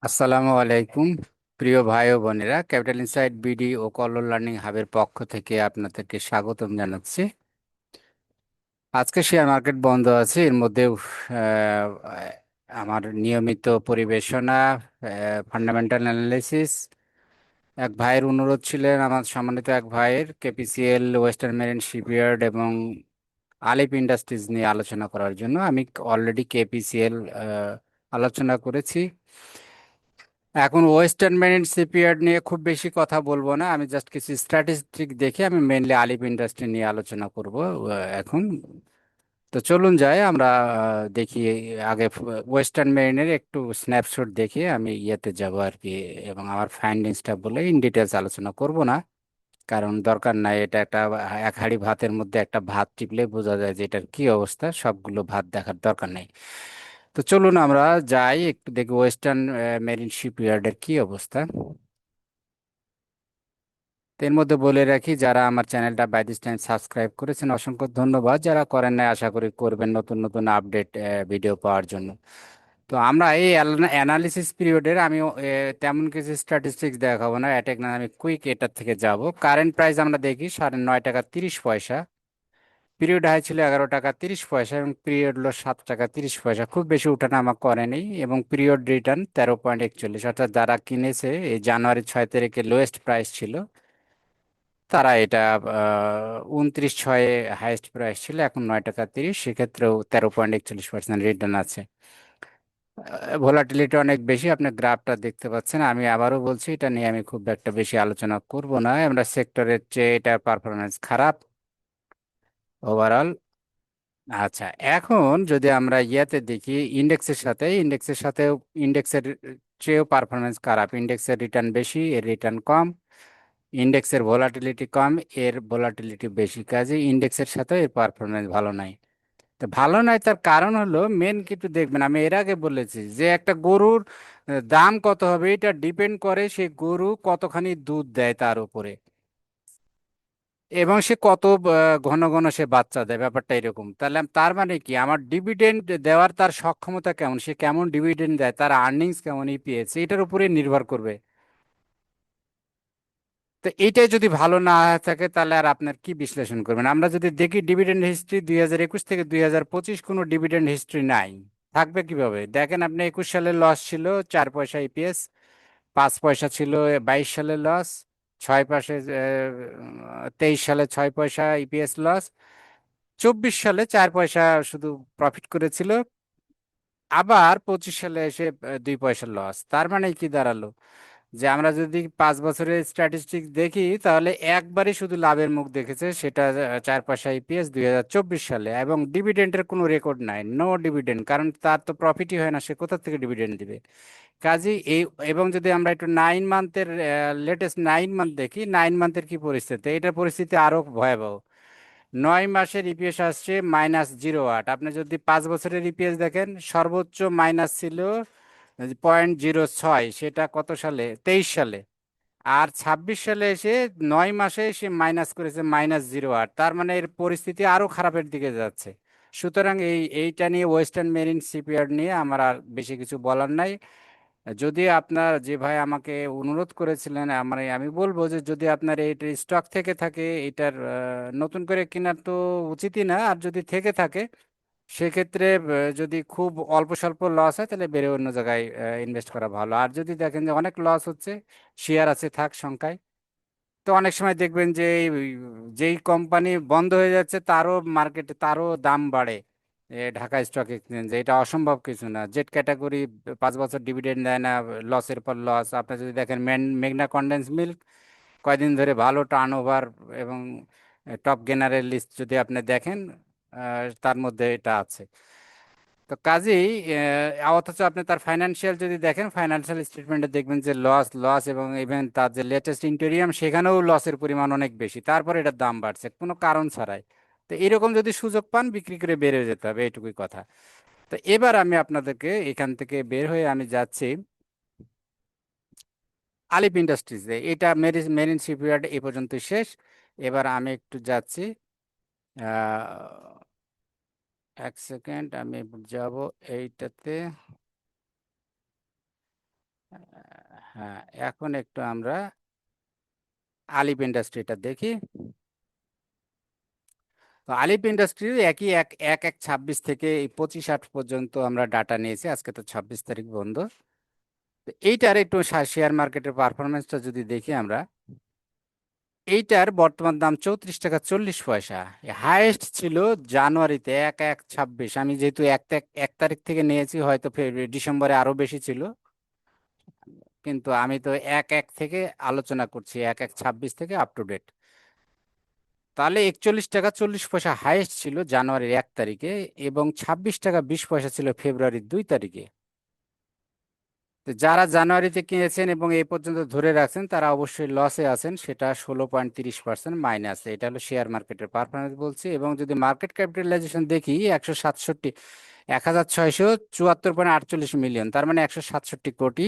আসসালামু আলাইকুম। প্রিয় ভাই ও বোনেরা, ক্যাপিটাল ইনসাইট বিডি ও কল্লোল লার্নিং হাবের পক্ষ থেকে আপনাদেরকে স্বাগতম জানাচ্ছি। আজকে শেয়ার মার্কেট বন্ধ আছে, এর মধ্যে আমার নিয়মিত পরিবেশনা, ফান্ডামেন্টাল অ্যানালিসিস, এক ভাইয়ের অনুরোধ ছিলেন, আমার সম্মানিত এক ভাইয়ের, কেপিসিএল, ওয়েস্টার্ন মেরিন শিপইয়ার্ড এবং আলিপ ইন্ডাস্ট্রিজ নিয়ে আলোচনা করার জন্য। আমি অলরেডি কেপিসিএল আলোচনা করেছি। এখন ওয়েস্টার্ন মেরিন শিপইয়ার্ড নিয়ে খুব বেশি কথা বলবো না, আমি জাস্ট কিছু স্ট্যাটিস্টিক দেখে আমি মেইনলি আলিপ ইন্ডাস্ট্রি নিয়ে আলোচনা করব এখন। তো চলুন যাই আমরা, দেখি আগে ওয়েস্টার্ন মেরিনের একটু স্ন্যাপশট দেখে আমি ইয়েতে যাব আর কি, এবং আমার ফাইন্ডিংসটা বলে ইন ডিটেলস আলোচনা করব না, কারণ দরকার নাই। এটা একটা এক হাঁড়ি ভাতের মধ্যে একটা ভাত টিপলে বোঝা যায় যে এটার কি অবস্থা, সবগুলো ভাত দেখার দরকার নেই। তো চলুন আমরা যাই একটু দেখি ওয়েস্টার্ন মেরিন শিপইয়ার্ডের কি অবস্থা। তো এর মধ্যে বলে রাখি, যারা আমার চ্যানেলটা বাই দিস টাইম সাবস্ক্রাইব করেছেন অসংখ্য ধন্যবাদ, যারা করেন নাই আশা করি করবেন নতুন নতুন আপডেট ভিডিও পাওয়ার জন্য। তো আমরা এই অ্যানালিসিস পিরিয়ডের আমি তেমন কিছু স্ট্যাটিস্টিক্স দেখাবো না, অ্যাটেক না, আমি কুইক এটার থেকে যাব। কারেন্ট প্রাইস আমরা দেখি 9.30 টাকা। পিরিয়ড হাই ছিল 11 টাকা 30 পয়সা এবং পিরিয়ড লো 7 টাকা 30 পয়সা, খুব বেশি উঠানামা করেনি। এবং পিরিয়ড রিটার্ন 13.41, অর্থাৎ যারা কিনেছে এই জানুয়ারি 6 তারিখে লোয়েস্ট প্রাইস ছিল, তারা এটা 29/6 হাইয়েস্ট প্রাইস ছিল, এখন 9 টাকা 30, সেক্ষেত্রেও 13.41% রিটার্ন আছে। ভোলাটিলিটি অনেক বেশি, আপনি গ্রাফটা দেখতে পাচ্ছেন। আমি আবারও বলছি, এটা নিয়ে আমি খুব একটা বেশি আলোচনা করব না, আমরা সেক্টরের চেয়ে এটা পারফরমেন্স খারাপ ওভারঅল। আচ্ছা, এখন যদি আমরা ইয়াতে দেখি ইন্ডেক্সের সাথেও ইন্ডেক্সের চেয়েও পারফরমেন্স খারাপ। ইন্ডেক্সের রিটার্ন বেশি, এর রিটার্ন কম। ইন্ডেক্সের ভোলাটিলিটি কম, এর ভোলাটিলিটি বেশি, কাজে ইন্ডেক্সের সাথেও এর পারফরমেন্স ভালো নাই। তো ভালো নাই তার কারণ হলো, মেন কিছু দেখবেন, আমি এর আগে বলেছি যে একটা গরুর দাম কত হবে এটা ডিপেন্ড করে সে গরু কতখানি দুধ দেয় তার উপরে, এবং সে কত ঘন ঘন সে বাচ্চা দেয়, ব্যাপারটা এরকম। তাহলে তার মানে কি, আমার ডিভিডেন্ড দেওয়ার তার সক্ষমতা কেমন, সে কেমন ডিভিডেন্ড দেয়, তার আর্নিংস কেমন, ইপিএস, এটার উপরে নির্ভর করবে। তো এইটাই যদি ভালো না থাকে তাহলে আর আপনার কি বিশ্লেষণ করবেন। আমরা যদি দেখি ডিভিডেন্ড হিস্ট্রি 2021 থেকে 2025, কোনো ডিভিডেন্ড হিস্ট্রি নাই। থাকবে কিভাবে? দেখেন, আপনি 21 সালে লস ছিল 4 পয়সা ইপিএস, 5 পয়সা ছিল 22 সালে লস, 6 পয়সা 23 সালে 6 পয়সা ইপিএস লস, 24 সালে 4 পয়সা শুধু প্রফিট করেছিল, আবার 25 সালে এসে 2 পয়সা লস। তার মানে কি দাঁড়ালো, যে আমরা যদি 5 বছরের স্ট্যাটিস্টিক্স দেখি তাহলে একবারই শুধু লাভের মুখ দেখেছে, সেটা 4 পয়সা ইপিএস 2024 সালে, এবং ডিভিডেন্ডের কোনো রেকর্ড নাই, নো ডিভিডেন্ড, কারণ তার তো প্রফিটই হয় না, সে কোথা থেকে ডিভিডেন্ড দিবে। কাজে এই, এবং যদি আমরা একটু 9 মান্থের লেটেস্ট 9 মান্থ দেখি, 9 মান্থের কি পরিস্থিতি, এটার পরিস্থিতি আরো ভয়াবহ। 9 মাসের ইপিএস আসছে -0.8। আপনি যদি 5 বছরের ইপিএস দেখেন, সর্বোচ্চ মাইনাস ছিল 0.06, সেটা কত সালে? 23 সালে। আর 26 সালে এসে 9 মাসে সে মাইনাস করেছে -0.8, তার মানে এর পরিস্থিতি আরো খারাপের দিকে যাচ্ছে। সুতরাং এইটা নিয়ে, ওয়েস্টার্ন মেরিন শিপইয়ার্ড নিয়ে আমার আর বেশি কিছু বলার নাই। যদি আপনার যে ভাই আমাকে অনুরোধ করেছিলেন, আমি বলবো যে যদি আপনার এইটার স্টক থেকে থাকে, এটার নতুন করে কেনার তো উচিতই না, আর যদি থেকে থাকে সেক্ষেত্রে যদি খুব অল্প স্বল্প লস হয় তাহলে বেড়ে অন্য জায়গায় ইনভেস্ট করা ভালো। আর যদি দেখেন যে অনেক লস হচ্ছে, শেয়ার আছে থাক সংখ্যায়। তো অনেক সময় দেখবেন যে যেই কোম্পানি বন্ধ হয়ে যাচ্ছে তারও মার্কেটে তারও দাম বাড়ে, ঢাকা স্টক এক্সচেঞ্জে। এটা অসম্ভব কিছু না, জেড ক্যাটাগরি 5 বছর ডিভিডেন্ড দেয় না, লসের পর লস। আপনি যদি দেখেন মেঘনা কনডেন্স মিল্ক কয়দিন ধরে ভালো টার্ন ওভার, এবং টপ গেনারের লিস্ট যদি আপনি দেখেন, তার মধ্যে এটা আছে। তো কাজেই অথচ আপনি তার ফাইন্যান্সিয়াল যদি দেখেন, ফাইন্যান্সিয়াল স্টেটমেন্টে দেখবেন যে লস লস, এবং ইভেন তার যে লেটেস্ট ইন্টেরিয়াম সেখানেও লসের পরিমাণ অনেক বেশি, তারপর এটার দাম বাড়ছে কোনো কারণ ছাড়াই। তো এরকম যদি সুযোগ পান, বিক্রি করে বের হয়ে যেতে হবে, এইটুকুই কথা। তো এবার আমি আপনাদেরকে এখান থেকে বের হয়ে আমি যাচ্ছি আলিপ ইন্ডাস্ট্রিজে। এটা মেরিন শিপইয়ার্ড এ পর্যন্ত শেষ। এবার আমি একটু যাচ্ছি, আহ, এক সেকেন্ড, আমি যাব এইটাতে। হ্যাঁ, এখন একটু আমরা আলিপ ইন্ডাস্ট্রিটা দেখি। তো আলিপ ইন্ডাস্ট্রি একই এক এক এক 26 থেকে এই 25/8 পর্যন্ত আমরা ডাটা নিয়েছি, আজকে তো 26 তারিখ বন্ধ। তো এইটার একটু শেয়ার মার্কেটের পারফরমেন্সটা যদি দেখি আমরা, এইটার বর্তমান দাম 34 টাকা 40 পয়সা। হাইয়েস্ট ছিল জানুয়ারিতে 1/1/26। আমি যেহেতু 1 তারিখ থেকে নিয়েছি, হয়তো ডিসেম্বরে আরো বেশি ছিল, কিন্তু আমি তো 1/1 থেকে আলোচনা করছি, 1/1/26 থেকে আপ টু ডেট। তাহলে 41 টাকা 40 পয়সা হাইয়েস্ট ছিল জানুয়ারির 1 তারিখে, এবং 26 টাকা 20 পয়সা ছিল ফেব্রুয়ারির 2 তারিখে। তো যারা জানুয়ারিতে কিনেছেন এবং এই পর্যন্ত ধরে রাখছেন, তারা অবশ্যই লসে আছেন, সেটা 16.30% মাইনাসে। এটা হলো শেয়ার মার্কেটের পারফরমেন্স বলছি। এবং যদি মার্কেট ক্যাপিটালাইজেশন দেখি, 174.48 মিলিয়ন, তার মানে 167 কোটি।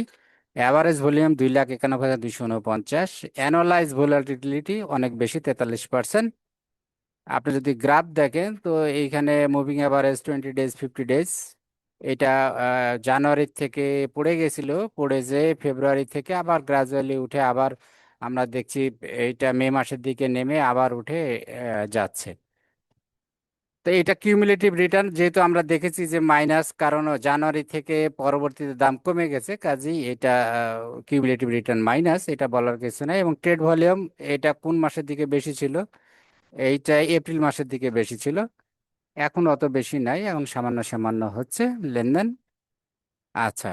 Average volume 2,91,249। অ্যানুয়ালাইজ ভোলাটিলিটি অনেক বেশি, 43%। আপনি যদি গ্রাফ দেখেন, তো এইখানে মুভিং অ্যাভারেজ 20 ডেজ 50 ডেজ, এটা জানুয়ারি থেকে পড়ে গেছিল, পড়ে যে ফেব্রুয়ারি থেকে আবার গ্রাজুয়ালি উঠে আবার আমরা দেখছি এইটা মে মাসের দিকে নেমে আবার উঠে যাচ্ছে। তো এটা কিউমুলেটিভ রিটার্ন, যেহেতু আমরা দেখেছি যে মাইনাস, কারণ জানুয়ারি থেকে পরবর্তীতে দাম কমে গেছে, কাজেই এটা কিউমুলেটিভ রিটার্ন মাইনাস, এটা বলার কিছু নাই। এবং ট্রেড ভলিউম, এটা কোন মাসের দিকে বেশি ছিল? এইটা এপ্রিল মাসের দিকে বেশি ছিল, এখন অত বেশি নাই, এখন সামান্য সামান্য হচ্ছে লেনদেন। আচ্ছা,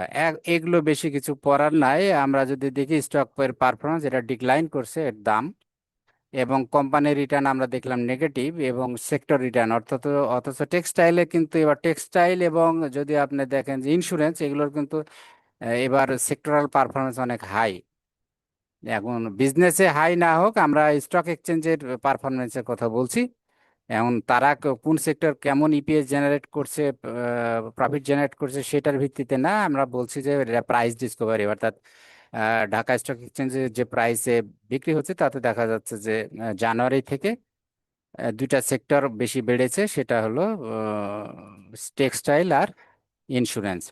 এগুলো বেশি কিছু পড়ার নাই। আমরা যদি দেখি স্টক এর পারফরমেন্স, এটা ডিক্লাইন করছে এর দাম, এবং কোম্পানির রিটার্ন আমরা দেখলাম নেগেটিভ, এবং সেক্টর রিটার্ন অর্থাৎ, অথচ টেক্সটাইলে কিন্তু এবার টেক্সটাইল এবং যদি আপনি দেখেন যে ইন্স্যুরেন্স, এগুলোর কিন্তু এবার সেক্টরাল পারফরমেন্স অনেক হাই। এখন বিজনেসে হাই না হোক, আমরা স্টক এক্সচেঞ্জের পারফরমেন্সের কথা বলছি। এখন তারা কোন সেক্টর কেমন ইপিএস জেনারেট করছে, প্রফিট জেনারেট করছে, সেটার ভিত্তিতে না, আমরা বলছি যে প্রাইস ডিসকভারি, অর্থাৎ ঢাকা স্টক এক্সচেঞ্জে যে প্রাইসে বিক্রি হচ্ছে, তাতে দেখা যাচ্ছে যে জানুয়ারি থেকে দুইটা সেক্টর বেশি বেড়েছে, সেটা হলো টেক্সটাইল আর ইন্স্যুরেন্স।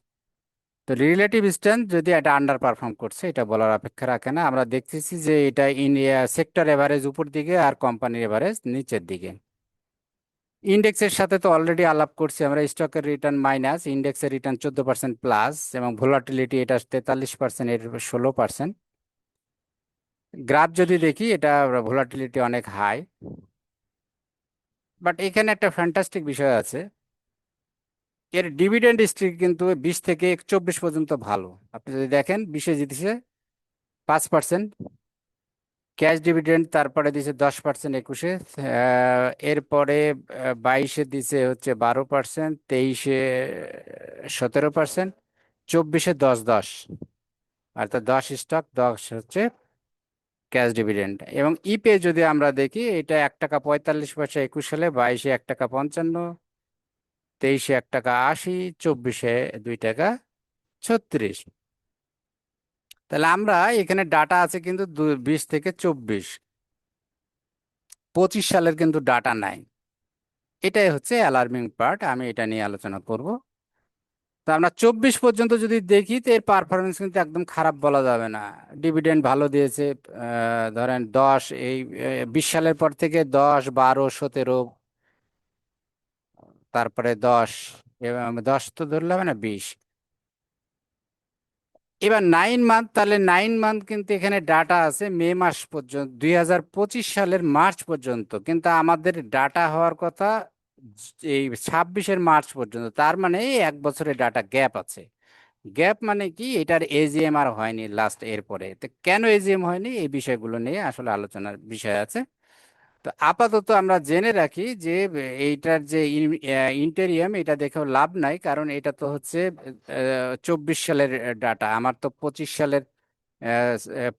তো রিলেটিভ স্ট্রেংথ যদি এটা আন্ডার পারফর্ম করছে, এটা বলার অপেক্ষা রাখে না। আমরা দেখতেছি যে এটা সেক্টর এভারেজ উপর দিকে আর কোম্পানির এভারেজ নিচের দিকে। ইন্ডেক্সের সাথে তো অলরেডি আলাপ করছি আমরা, স্টকের রিটার্ন মাইনাস, ইন্ডেক্সের রিটার্ন 14% প্লাস, এবং ভোলাটিলিটি এটা 43%, এর 16%। গ্রাফ যদি দেখি, এটা ভোলাটিলিটি অনেক হাই। বাট এখানে একটা ফ্যান্টাস্টিক বিষয় আছে, এর ডিভিডেন্ড স্ট্রিক কিন্তু 20 থেকে 24 পর্যন্ত ভালো। আপনি যদি দেখেন, 20-এ জিতেছে 5%, ক্যাশ ডিভিডেন্ড তারপরে দিছে 10%, 21-এ এরপরে 22-এ দিছে হচ্ছে 12%, 23-এ 17%, 24-এ 10-10, অর্থাৎ 10 স্টক 10 হচ্ছে ক্যাশ ডিভিডেন্ড। এবং ইপে যদি আমরা দেখি, এটা 1 টাকা 45 পয়সা 21 সালে, 22-এ 1 টাকা 55, 23-এ 1 টাকা 80, 24-এ 2 টাকা 36। তাহলে আমরা এখানে ডাটা আছে কিন্তু 20 থেকে 24, 25 সালের কিন্তু ডাটা নাই। এটাই হচ্ছে অ্যালার্মিং পার্ট, আমি এটা নিয়ে আলোচনা করব। তো আমরা 24 পর্যন্ত যদি দেখি, তো এর পারফরমেন্স কিন্তু একদম খারাপ বলা যাবে না। ডিভিডেন্ড ভালো দিয়েছে, ধরেন 10, এই 20 সালের পর থেকে 10, 12, 17, তারপরে 10, এবং 10 তো ধরলাম না, 20। এবার 9 মান্থ, তাহলে 9 মান্থ কিন্তু এখানে ডাটা আছে মে মাস পর্যন্ত, 2025 সালের মার্চ পর্যন্ত, কিন্তু আমাদের ডাটা হওয়ার কথা এই 26-এর মার্চ পর্যন্ত। তার মানে এই 1 বছরের ডাটা গ্যাপ আছে। গ্যাপ মানে কি, এটার এজিএম আর হয়নি লাস্ট, এরপরে তো কেন এজিএম হয়নি, এই বিষয়গুলো নিয়ে আসলে আলোচনার বিষয় আছে। তো আপাতত আমরা জেনে রাখি যে এইটার যে ইন্টেরিয়াম, এটা দেখেও লাভ নাই, কারণ এটা তো হচ্ছে 24 সালের ডাটা, আমার তো 25 সালের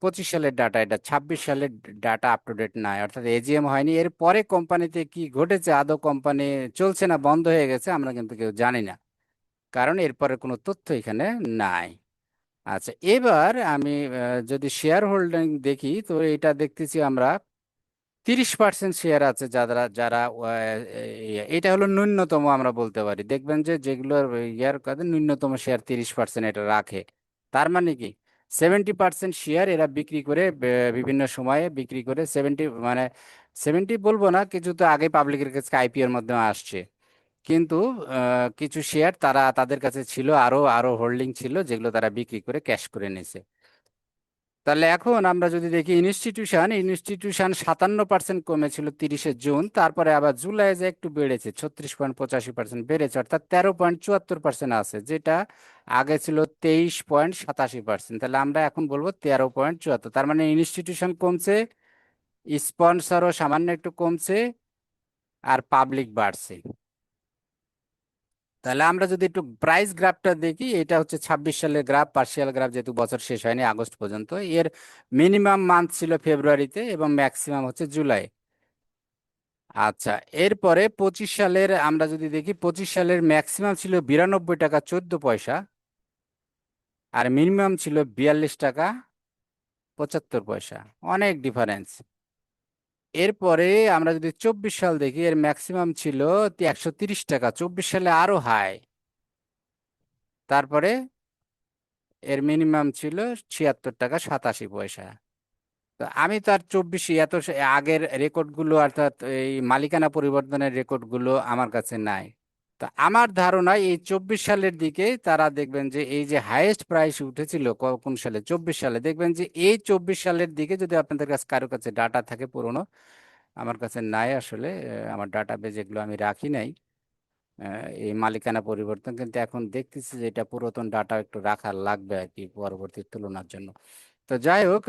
25 সালের ডাটা, এটা 26 সালের ডাটা আপ টু ডেট নাই, অর্থাৎ এজিএম হয়নি। এর পরে কোম্পানিতে কি ঘটেছে, আদৌ কোম্পানি চলছে না বন্ধ হয়ে গেছে, আমরা কিন্তু কেউ জানি না, কারণ এরপরে কোনো তথ্য এখানে নাই। আচ্ছা, এবার আমি যদি শেয়ার হোল্ডিং দেখি, তো এটা দেখতেছি আমরা 30% শেয়ার আছে যারা যারা এটা হলো ন্যূনতম আমরা বলতে পারি। দেখবেন যে যেগুলোর ইয়ার কাছে ন্যূনতম শেয়ার 30% এটা রাখে। তার মানে কি, 70% শেয়ার এরা বিক্রি করে বিভিন্ন সময়ে বিক্রি করে 70 বলবো না, কিছু তো আগে পাবলিকের কাছে আইপিওর মাধ্যমে আসছে, কিন্তু কিছু শেয়ার তারা তাদের কাছে ছিল, আরো আরো হোল্ডিং ছিল যেগুলো তারা বিক্রি করে ক্যাশ করে নিয়েছে। তাহলে এখন আমরা যদি দেখি ইনস্টিটিউশন, 57% কমেছিল 30শে জুন, তারপরে আবার জুলাই যে একটু বেড়েছে, 36.85% বেড়েছে, অর্থাৎ 13.74% আছে, যেটা আগে ছিল 23.87%। তাহলে আমরা এখন বলবো 13.74, তার মানে ইনস্টিটিউশন কমছে, স্পন্সরও সামান্য একটু কমছে, আর পাবলিক বাড়ছে। তাহলে আমরা যদি একটু প্রাইস গ্রাফটা দেখি, এটা হচ্ছে 26 সালের গ্রাফ, পার্শিয়াল গ্রাফ, যেহেতু বছর শেষ হয়নি আগস্ট পর্যন্ত। এর মিনিমাম মান্থ ছিল ফেব্রুয়ারিতে এবং ম্যাক্সিমাম হচ্ছে জুলাই। আচ্ছা, এরপরে 25 সালের আমরা যদি দেখি, 25 সালের ম্যাক্সিমাম ছিল 92 টাকা 14 পয়সা, আর মিনিমাম ছিল 42 টাকা 75 পয়সা, অনেক ডিফারেন্স। এরপরে আমরা যদি 24 সাল দেখি, এর ম্যাক্সিমাম ছিল 130 টাকা, 24 সালে আরো হাই, তারপরে এর মিনিমাম ছিল 76 টাকা 87 পয়সা। তো আমি তার 24 আগের রেকর্ডগুলো, অর্থাৎ এই মালিকানা পরিবর্তনের রেকর্ডগুলো আমার কাছে নাই। তো আমার ধারণা এই 24 সালের দিকে তারা দেখবেন যে এই যে হাইয়েস্ট প্রাইস উঠেছিল কোন সালে, 24 সালে, দেখবেন যে এই 24 সালের দিকে, যদি আপনাদের কাছে কারো কাছে ডাটা থাকে পুরনো, আমার কাছে নাই আসলে, আমার ডাটা বেজ এগুলো আমি রাখি নাই, এই মালিকানা পরিবর্তন, কিন্তু এখন দেখতেছি যে এটা পুরাতন ডাটা একটু রাখা লাগবে আর কি পরবর্তী তুলনার জন্য। তো যাই হোক,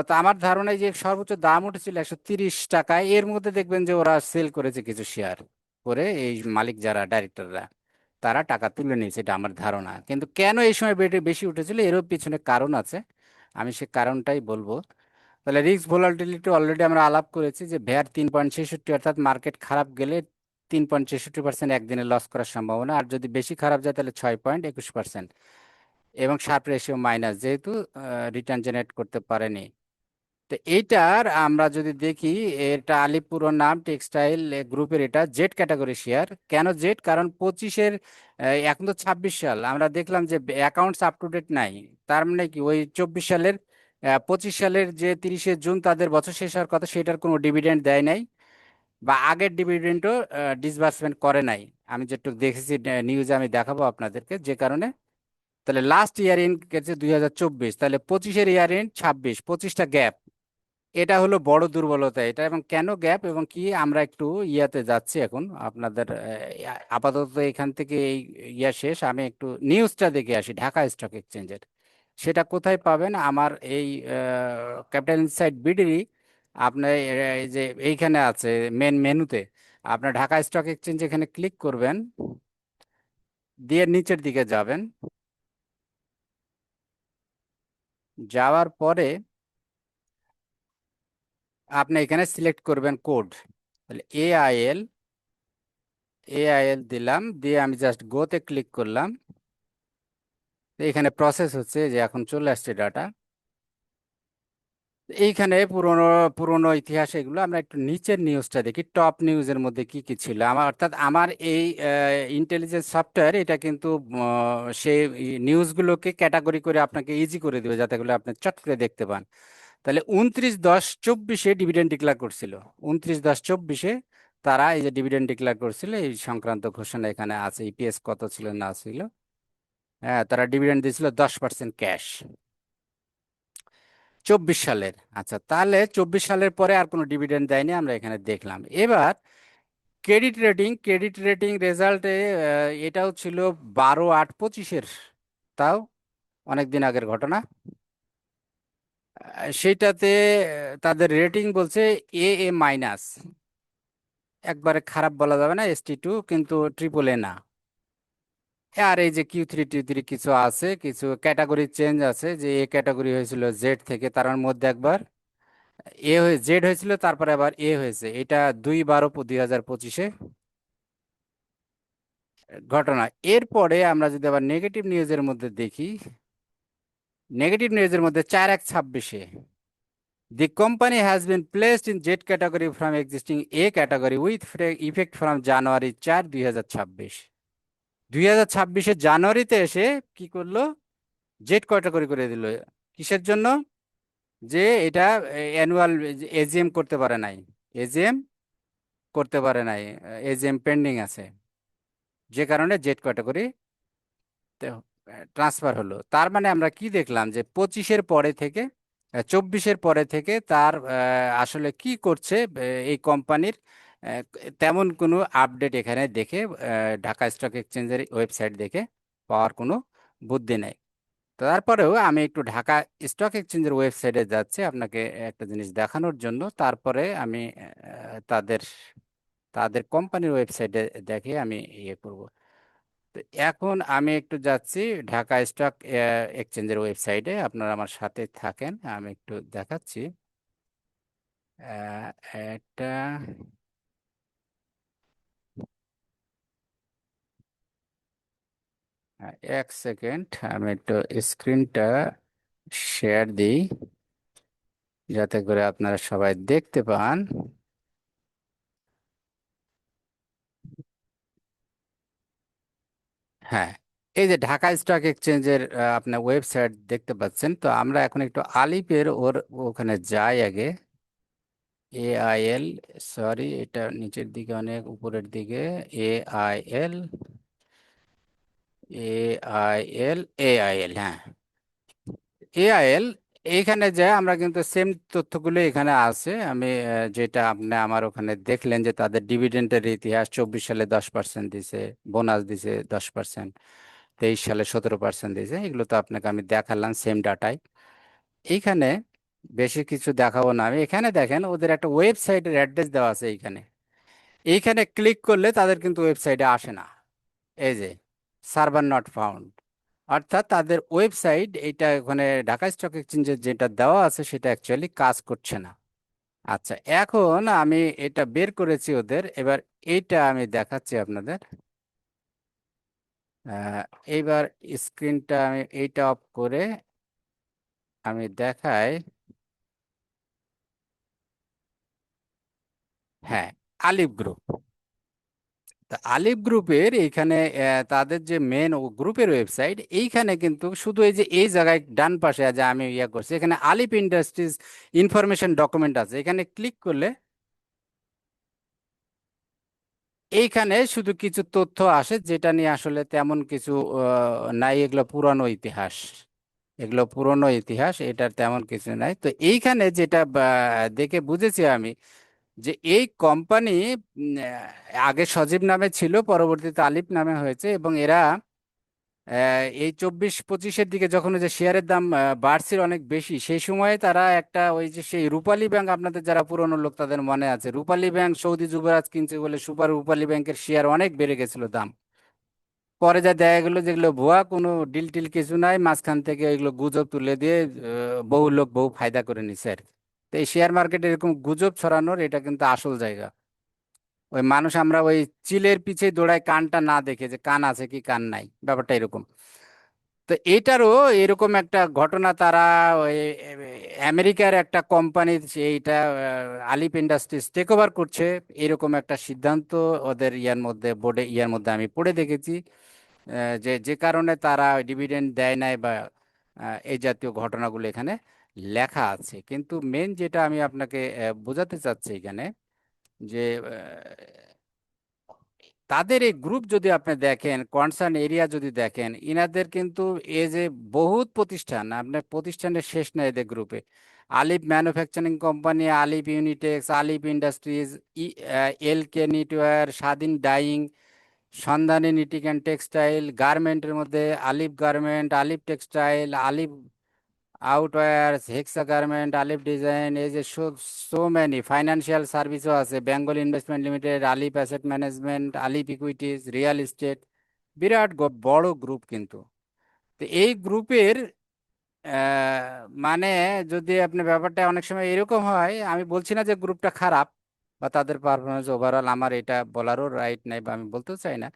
তো আমার ধারণায় যে সর্বোচ্চ দাম উঠেছিল 130 টাকায়, এর মধ্যে দেখবেন যে ওরা সেল করেছে কিছু শেয়ার করে, এই মালিক যারা ডাইরেক্টররা তারা টাকা তুলে নিয়েছে, এটা আমার ধারণা। কিন্তু কেন এই সময় বেশি উঠেছিল, এরও পিছনে কারণ আছে, আমি সে কারণটাই বলবো। তাহলে রিস্ক ভোলাটিলিটি অলরেডি আমরা আলাপ করেছি, যে ভ্যার 3.66, অর্থাৎ মার্কেট খারাপ গেলে 3.66% একদিনে লস করার সম্ভাবনা, আর যদি বেশি খারাপ যায় তাহলে 6.21%, এবং শার্প রেশিও মাইনাস, যেহেতু রিটার্ন জেনারেট করতে পারেনি। তো এইটার আমরা যদি দেখি, এটা আলিপুর নাম টেক্সটাইল গ্রুপের, এটা জেড ক্যাটাগরি শেয়ার। কেন জেড? কারণ 25-এর, এখন তো 26 সাল, আমরা দেখলাম যে অ্যাকাউন্টস আপ টু ডেট নাই। তার মানে কি, ওই 24 সালের, 25 সালের যে 30শে জুন তাদের বছর শেষ হওয়ার কথা, সেটার কোনো ডিভিডেন্ড দেয় নাই, বা আগের ডিভিডেন্ডও ডিসবার্সমেন্ট করে নাই। আমি যেটুকু দেখেছি নিউজে, আমি দেখাবো আপনাদেরকে, যে কারণে তাহলে লাস্ট ইয়ার এন্ড গেছে 2024, তাহলে 25-এর ইয়ার এন্ড 26, 25টা গ্যাপ, এটা হলো বড় দুর্বলতা এটা। এবং কেন গ্যাপ এবং কি, আমরা একটু ইয়াতে যাচ্ছি এখন আপনাদের, আপাতত এখান থেকে এই ইয়া শেষ, আমি একটু নিউজটা দেখে আসি ঢাকা স্টক এক্সচেঞ্জের। সেটা কোথায় পাবেন? আমার এই ক্যাপিটাল ইনসাইট বিডি, আপনার এই যে এইখানে আছে মেন মেনুতে, আপনার ঢাকা স্টক এক্সচেঞ্জ এখানে ক্লিক করবেন, দিয়ে নিচের দিকে যাবেন, যাওয়ার পরে আপনি এখানে সিলেক্ট করবেন কোড, তাহলে এআইএল দিলাম, দিয়ে আমি জাস্ট গোতে ক্লিক করলাম। তো এখানে প্রসেস হচ্ছে, যে এখন চলে আসছে ডাটা। এইখানে পুরনো পুরনো ইতিহাস, এগুলো আমরা একটু নিচের নিউজটা দেখি, টপ নিউজের মধ্যে কি কি ছিল আমার, অর্থাৎ আমার এই ইন্টেলিজেন্স সফটওয়্যার, এটা কিন্তু সেই নিউজগুলোকে ক্যাটাগরি করে আপনাকে ইজি করে দেবে, যাতে করে আপনি চট করে দেখতে পান। তাহলে 29/10/24 ডিভিডেন্ড ডিক্লেয়ার করছিল, 29/10/24 তারা এই যে ডিভিডেন্ড ডিক্লেয়ার করছিল, এই সংক্রান্ত ঘোষণা এখানে আছে, ইপিএস কত ছিল না ছিল। হ্যাঁ, তারা ডিভিডেন্ড দিয়েছিল 10% ক্যাশ, 24 সালের। আচ্ছা, তাহলে 24 সালের পরে আর কোনো ডিভিডেন্ড দেয়নি, আমরা এখানে দেখলাম। এবার ক্রেডিট রেটিং রেজাল্টে, এটাও ছিল 12/8/25-এর, তাও অনেক দিন আগের ঘটনা। সেইটাতে তাদের রেটিং বলছে এ মাইনাস, একবারে খারাপ বলা যাবে না, ST2, কিন্তু ট্রিপল এ না। আর এই যে Q3 T3 কিছু আছে, কিছু ক্যাটাগরি চেঞ্জ আছে, যে এ ক্যাটাগরি হয়েছিল জেড থেকে, তার মধ্যে একবার জেড হয়েছিল, তারপরে আবার এ হয়েছে, এটা 2/12/2025-এ ঘটনা। এরপরে আমরা যদি আবার নেগেটিভ নিউজের মধ্যে দেখি, নেগেটিভ নিউজের মধ্যে 4/1/26-এ, the company has been placed in Z category from existing A category with effect from January 4, 2026। 2026-এর জানুয়ারিতে এসে কি করলো, জেড ক্যাটাগরি করে দিল কিসের জন্য? যে এটা অ্যানুয়াল এজিএম করতে পারে নাই, এজিএম করতে পারে নাই, এজিএম পেন্ডিং আছে, যে কারণে জেড ক্যাটাগরি ট্রান্সফার হলো। তার মানে আমরা কি দেখলাম যে 25-এর পরে থেকে 24-এর পরে থেকে তার আসলে কি করছে এই কোম্পানির তেমন কোনো আপডেট এখানে দেখে ঢাকা স্টক এক্সচেঞ্জের ওয়েবসাইট দেখে পাওয়ার কোনো বুদ্ধি নেই। তারপরেও আমি একটু ঢাকা স্টক এক্সচেঞ্জের ওয়েবসাইটে যাচ্ছি আপনাকে একটা জিনিস দেখানোর জন্য। তারপরে আমি তাদের তাদের কোম্পানির ওয়েবসাইটে দেখে আমি ইয়ে করব। তো এখন আমি একটু যাচ্ছি ঢাকা স্টক এক্সচেঞ্জের ওয়েবসাইটে, আপনারা আমার সাথে থাকেন, আমি একটু দেখাচ্ছি। এটা এক সেকেন্ড, আমি একটু স্ক্রিনটা শেয়ার দিই যাতে করে আপনারা সবাই দেখতে পান। হ্যাঁ, এই যে ঢাকা স্টক এক্সচেঞ্জের আপনার ওয়েবসাইট দেখতে পাচ্ছেন। তো আমরা এখন একটু আলিপের ওখানে যাই আগে। AIL, সরি এটা নিচের দিকে অনেক উপরের দিকে। AIL, AIL, হ্যাঁ, AIL। এইখানে যে আমরা কিন্তু সেম তথ্যগুলো এখানে আছে। আমি যেটা আপনি আমার ওখানে দেখলেন যে তাদের ডিভিডেন্ডের ইতিহাস, 24 সালে 10% দিছে, বোনাস দিছে 10%, 23 সালে 17% দিয়েছে, এগুলো তো আপনাকে আমি দেখালাম সেম ডাটাই। এইখানে বেশি কিছু দেখাবো না আমি। এখানে দেখেন ওদের একটা ওয়েবসাইটের অ্যাড্রেস দেওয়া আছে এইখানে। এইখানে ক্লিক করলে তাদের কিন্তু ওয়েবসাইটে আসে না। এই যে সার্ভার নট ফাউন্ড, অর্থাৎ তাদের ওয়েবসাইট এটা ওখানে ঢাকা স্টক এক্সচেঞ্জের যেটা দেওয়া আছে সেটা অ্যাকচুয়ালি কাজ করছে না। আচ্ছা, এখন আমি এটা বের করেছি ওদের, এবার এইটা আমি দেখাচ্ছি আপনাদের। আহ, এইবার স্ক্রিনটা আমি এইটা অফ করে আমি দেখাই। হ্যাঁ, আলিফ গ্রুপ। তা আলিফ গ্রুপের এইখানে তাদের যে মেন গ্রুপের ওয়েবসাইট, এইখানে কিন্তু শুধু এই যে এই জায়গায় ডান পাশে যে আমি ইয়ে করছি, এখানে আলিফ ইন্ডাস্ট্রিজ ইনফরমেশন ডকুমেন্ট আছে, এখানে ক্লিক করলে এইখানে শুধু কিছু তথ্য আসে যেটা নিয়ে আসলে তেমন কিছু নাই। এগুলো পুরনো ইতিহাস, এগুলো পুরনো ইতিহাস, এটার তেমন কিছু নাই। তো এইখানে যেটা দেখে বুঝেছি আমি যে এই কোম্পানি আগে সজীব নামে ছিল, পরবর্তীতে আলিফ নামে হয়েছে, এবং এরা এই 24-25-এর দিকে যখন ওই যে শেয়ারের দাম বাড়ছিল অনেক বেশি, সেই সময়ে তারা একটা ওই যে সেই রূপালী ব্যাংক, আপনাদের যারা পুরনো লোক তাদের মনে আছে, রূপালী ব্যাংক সৌদি যুবরাজ কিনছে বলে সুপার রূপালী ব্যাংকের শেয়ার অনেক বেড়ে গেছিল দাম। পরে যা দেখা গেলো যেগুলো ভুয়া, কোনো ডিল টিল কিছু নাই, মাঝখান থেকে এগুলো গুজব তুলে দিয়ে বহু লোক বহু ফায়দা করে নিছে আর কি। তো এই শেয়ার মার্কেটে এরকম গুজব ছড়ানোর এটা কিন্তু আসল জায়গা। ওই মানুষ আমরা ওই চিলের পিছে দৌড়ায় কানটা না দেখে, যে কান আছে কি কান নাই, ব্যাপারটা এরকম। তো এটারও এরকম একটা ঘটনা, তারা ওই আমেরিকার একটা কোম্পানি এইটা আলিফ ইন্ডাস্ট্রিজ টেক ওভার করছে, এরকম একটা সিদ্ধান্ত ওদের ইয়ার মধ্যে, বোর্ডে ইয়ার মধ্যে আমি পড়ে দেখেছি। যে যে কারণে তারা ডিভিডেন্ড দেয় নাই বা এই জাতীয় ঘটনাগুলো এখানে লেখা আছে। কিন্তু মেন যেটা আমি আপনাকে বোঝাতে চাচ্ছি এখানে, যে তাদের এই গ্রুপ যদি আপনি দেখেন, কনসার্ন এরিয়া যদি দেখেন, ইনাদের কিন্তু এই যে বহুত প্রতিষ্ঠান, আপনার প্রতিষ্ঠানের শেষ নাই এদের গ্রুপে। আলিফ ম্যানুফ্যাকচারিং কোম্পানি, আলিফ ইউনিটেক্স, আলিফ ইন্ডাস্ট্রিজ, এলকে নিটওয়্যার, স্বাধীন ডাইং, সন্ধানী নিটিং অ্যান্ড টেক্সটাইল, গার্মেন্টের মধ্যে আলিফ গার্মেন্ট, আলিফ টেক্সটাইল, আলিফ আউটওয়্যার, হেক্সা গার্মেন্ট, আলিফ ডিজাইন, এই যে সো মেনি। ফাইন্যান্সিয়াল সার্ভিসও আছে, বেঙ্গল ইনভেস্টমেন্ট লিমিটেড, আলিফ অ্যাসেট ম্যানেজমেন্ট, আলিফ ইকুইটিজ, রিয়েল এস্টেট, বিরাট বড় গ্রুপ কিন্তু। তো এই গ্রুপের মানে যদি আপনি ব্যাপারটা অনেক সময় এরকম হয়, আমি বলছি না যে গ্রুপটা খারাপ বা তাদের পারফরমেন্স ওভারঅল, আমার এটা বলারও রাইট নাই বা আমি বলতেও চাই না।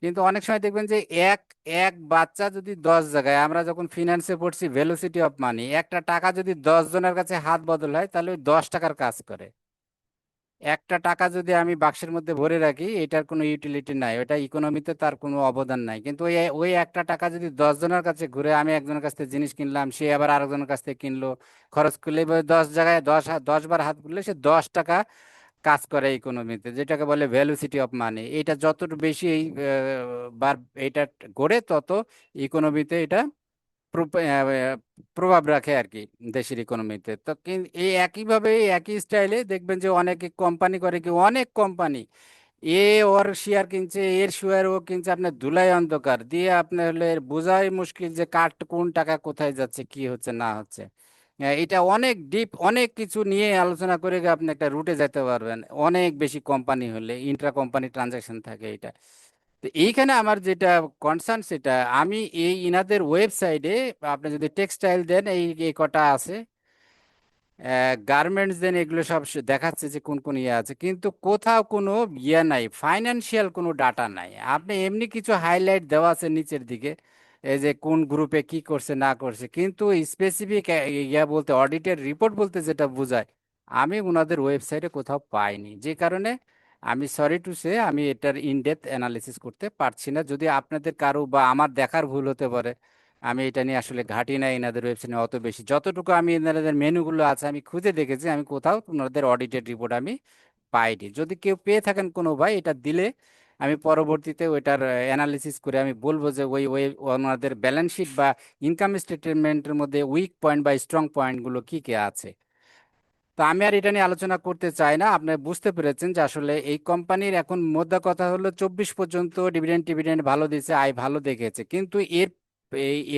কিন্তু অনেক সময় দেখবেন যে এক এক বাচ্চা যদি 10 জায়গায়, আমরা যখন ফিনান্সে পড়ছি ভেলোসিটি অফ মানি, একটা টাকা যদি 10 জনের কাছে হাত বদল হয় তাহলে ওই 10 টাকার কাজ করে। একটা টাকা যদি আমি বাক্সের মধ্যে ভরে রাখি, এটার কোনো ইউটিলিটি নাই, ওটা ইকোনমিতে তার কোনো অবদান নাই। কিন্তু ওই ওই একটা টাকা যদি 10 জনের কাছে ঘুরে, আমি একজনের কাছ থেকে জিনিস কিনলাম, সে আবার আরেকজনের কাছ থেকে কিনলো, খরচ করলে এবার 10 জায়গায় 10 বার হাত ঘুরলে সে 10 টাকা কাজ করে ইকোনমিতে, যেটাকে বলে ভ্যালুসিটি অফ মানি। এটা যত বেশি এই বার এটা গড়ে, তত ইকোনমিতে এটা প্রভাব রাখে আর কি, দেশের ইকোনমিতে। তো এই একইভাবে এই একই স্টাইলে দেখবেন যে অনেকে কোম্পানি করে কি, অনেক কোম্পানি এ ওর শেয়ার কিনছে, এর শেয়ার ও কিনছে, আপনার ধুলাই অন্ধকার দিয়ে আপনার হলে বোঝাই মুশকিল যে কার কোন টাকা কোথায় যাচ্ছে, কি হচ্ছে না হচ্ছে। এটা অনেক ডিপ, অনেক কিছু নিয়ে আলোচনা করে গিয়ে আপনি একটা রুটে যেতে পারবেন, অনেক বেশি কোম্পানি হলে ইন্ট্রা কোম্পানি ট্রানজাকশন থাকে এটা। তো এইখানে আমার যেটা কনসার্ন, সেটা আমি এই ইনাদের ওয়েবসাইটে, আপনি যদি টেক্সটাইল দেন, এই এই কটা আছে, গার্মেন্টস দেন, এগুলো সব দেখাচ্ছে যে কোন কোন ইয়ে আছে, কিন্তু কোথাও কোনো ইয়ে নাই, ফাইনান্সিয়াল কোনো ডাটা নাই। আপনি এমনি কিছু হাইলাইট দেওয়া আছে নিচের দিকে, এই যে কোন গ্রুপে কি করছে না করছে, কিন্তু স্পেসিফিক ইয়া বলতে, অডিটের রিপোর্ট বলতে যেটা বোঝায়, আমি ওনাদের ওয়েবসাইটে কোথাও পাইনি। যে কারণে আমি সরি টু সে, আমি এটার ইনডেপথ অ্যানালিসিস করতে পারছি না। যদি আপনাদের কারো বা আমার দেখার ভুল হতে পারে, আমি এটা নিয়ে আসলে ঘাঁটি না এনাদের ওয়েবসাইটে অত বেশি। যতটুকু আমি এনাদের মেনুগুলো আছে আমি খুঁজে দেখেছি, আমি কোথাও ওনাদের অডিটেড রিপোর্ট আমি পাইনি। যদি কেউ পেয়ে থাকেন কোনো ভাই, এটা দিলে আমি পরবর্তীতে ওইটার অ্যানালিসিস করে আমি বলবো যে ওই ওই ওনাদের ব্যালেন্স শিট বা ইনকাম স্টেটমেন্টের মধ্যে উইক পয়েন্ট বা স্ট্রং পয়েন্টগুলো কি কি আছে। তো আমি আর এটা নিয়ে আলোচনা করতে চাই না। আপনি বুঝতে পেরেছেন যে আসলে এই কোম্পানির এখন মোদ্দা কথা হলো, 24 পর্যন্ত ডিভিডেন্ড টিভিডেন্ড ভালো দিয়েছে, আয় ভালো দেখেছে, কিন্তু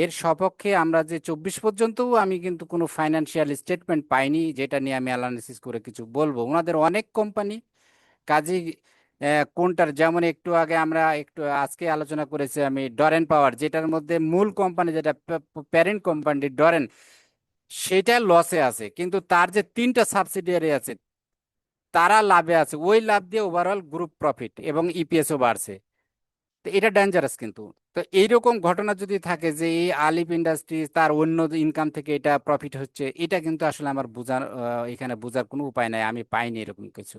এর সপক্ষে আমরা যে 24 পর্যন্তও আমি কিন্তু কোনো ফাইনান্সিয়াল স্টেটমেন্ট পাইনি, যেটা নিয়ে আমি অ্যানালিসিস করে কিছু বলবো। ওনাদের অনেক কোম্পানি, কাজী কোনটার, যেমন একটু আগে আমরা একটু আজকে আলোচনা করেছি আমি ডরেন পাওয়ার, যেটার মধ্যে মূল কোম্পানি যেটা প্যারেন্ট কোম্পানি ডরেন, সেটা লসে আছে, কিন্তু তার যে 3টা সাবসিডিয়ারি আছে তারা লাভে আছে, ওই লাভ দিয়ে ওভারঅল গ্রুপ প্রফিট এবং ইপিএসও বাড়ছে। তো এটা ডেঞ্জারাস কিন্তু। তো এইরকম ঘটনা যদি থাকে যে এই আলিফ ইন্ডাস্ট্রিজ তার অন্য ইনকাম থেকে এটা প্রফিট হচ্ছে, এটা কিন্তু আসলে আমার বোঝার এখানে বোঝার কোনো উপায় নাই, আমি পাইনি এরকম কিছু।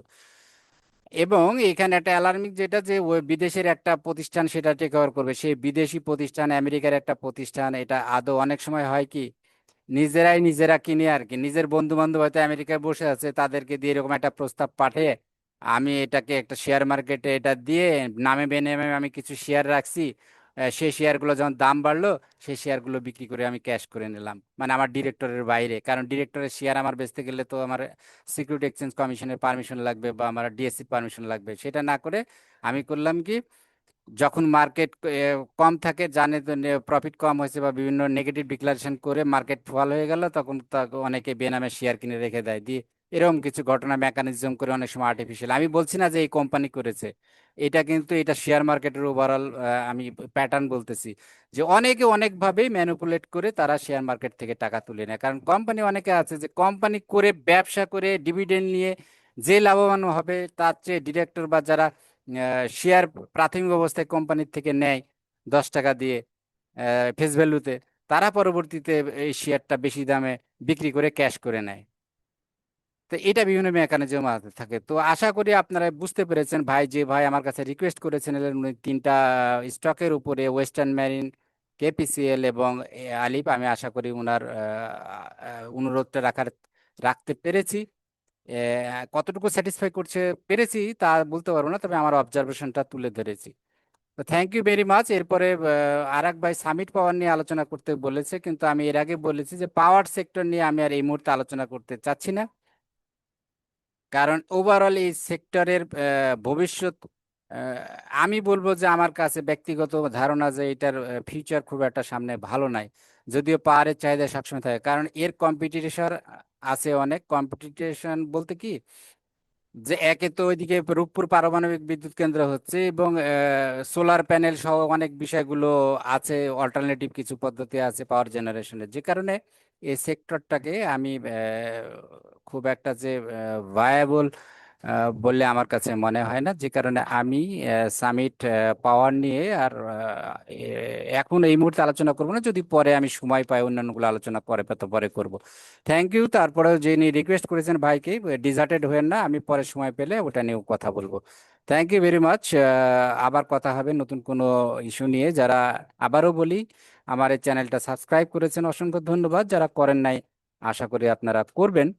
এবং এখানে একটা অ্যালার্মিং যেটা, যে ওই বিদেশের একটা প্রতিষ্ঠান সেটা টেক ওভার করবে, সেই বিদেশি প্রতিষ্ঠান আমেরিকার একটা প্রতিষ্ঠান, এটা আদৌ অনেক সময় হয় কি, নিজেরাই নিজেরা কিনে আর কি, নিজের বন্ধু বান্ধব হয়তো আমেরিকায় বসে আছে, তাদেরকে দিয়ে এরকম একটা প্রস্তাব পাঠিয়ে, আমি এটাকে একটা শেয়ার মার্কেটে এটা দিয়ে নামে বেনামে আমি কিছু শেয়ার রাখছি, সেই শেয়ারগুলো যখন দাম বাড়লো, সেই শেয়ারগুলো বিক্রি করে আমি ক্যাশ করে নিলাম, মানে আমার ডিরেক্টরের বাইরে। কারণ ডিরেক্টরের শেয়ার আমার বেচতে গেলে তো আমার সিকিউরিটি এক্সচেঞ্জ কমিশনের পারমিশন লাগবে বা আমার ডিএসসি পারমিশন লাগবে। সেটা না করে আমি করলাম কি, যখন মার্কেট কম থাকে, জানে তো প্রফিট কম হয়েছে বা বিভিন্ন নেগেটিভ ডিক্লারেশন করে মার্কেট ফল হয়ে গেল, তখন তাকে অনেকে বেনামে শেয়ার কিনে রেখে দেয় দিয়ে, এরকম কিছু ঘটনা মেকানিজম করে অনেক সময় আর্টিফিশিয়াল। আমি বলছি না যে এই কোম্পানি করেছে এটা, কিন্তু এটা শেয়ার মার্কেটের ওভারঅল আমি প্যাটার্ন বলতেছি, যে অনেকে অনেকভাবেই ম্যানিপুলেট করে তারা শেয়ার মার্কেট থেকে টাকা তুলে নেয়। কারণ কোম্পানি অনেকে আছে যে কোম্পানি করে ব্যবসা করে ডিভিডেন্ড নিয়ে যে লাভবান হবে, তার চেয়ে ডিরেক্টর বা যারা শেয়ার প্রাথমিক অবস্থায় কোম্পানির থেকে নেয় 10 টাকা দিয়ে ফেস ভ্যালুতে, তারা পরবর্তীতে এই শেয়ারটা বেশি দামে বিক্রি করে ক্যাশ করে নেয়। তো এটা বিভিন্ন মেকানিজম থাকে। তো আশা করি আপনারা বুঝতে পেরেছেন ভাই, যে ভাই আমার কাছে রিকোয়েস্ট করেছেন উনি 3টা স্টকের উপরে, ওয়েস্টার্ন মেরিন, কেপিসিএল এবং আলিফ, আমি আশা করি ওনার অনুরোধটা রাখতে পেরেছি। কতটুকু স্যাটিসফাই করছে পেরেছি তা বলতে পারবো না, তবে আমার অবজারভেশনটা তুলে ধরেছি। তো থ্যাংক ইউ ভেরি মাচ। এরপরে আরেক ভাই সামিট পাওয়ার নিয়ে আলোচনা করতে বলেছে, কিন্তু আমি এর আগে বলেছি যে পাওয়ার সেক্টর নিয়ে আমি আর এই মুহূর্তে আলোচনা করতে চাচ্ছি না। কারণ ওভারঅল এই সেক্টরের ভবিষ্যৎ, আহ, আমি বলবো যে আমার কাছে ব্যক্তিগত ধারণা যে এটার ফিউচার খুব একটা সামনে ভালো নাই। যদিও পাওয়ারের চাহিদা সবসময় থাকে, কারণ এর কম্পিটিশন আছে, অনেক কম্পিটিশন বলতে কি, যে একে তো ওইদিকে রূপপুর পারমাণবিক বিদ্যুৎ কেন্দ্র হচ্ছে এবং সোলার প্যানেল সহ অনেক বিষয়গুলো আছে, অল্টারনেটিভ কিছু পদ্ধতি আছে পাওয়ার জেনারেশনের, যে কারণে এই সেক্টরটাকে আমি খুব একটা যে ভায়াবল বললে আমার কাছে মনে হয় না, যে কারণে আমি সামিট পাওয়ার নিয়ে আর এখন এই মুহূর্তে আলোচনা করবো না। যদি পরে আমি সময় পাই অন্যান্যগুলো আলোচনা পরে তো পরে করব। Thank you. তারপরেও যিনি রিকোয়েস্ট করেছেন ভাইকে, ডিজার্টেড হবেন না, আমি পরে সময় পেলে ওটা নিয়েও কথা বলবো। Thank you very much. আবার কথা হবে নতুন কোনো ইস্যু নিয়ে। যারা, আবারও বলি, আমার এই চ্যানেলটা সাবস্ক্রাইব করেছেন অসংখ্য ধন্যবাদ। যারা করেন নাই, আশা করি আপনারা করবেন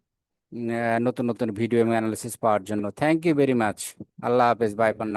নতুন নতুন ভিডিও এবং অ্যানালিসিস পাওয়ার জন্য। Thank you very much. আল্লাহ হাফেজ, বাই ফর নাও।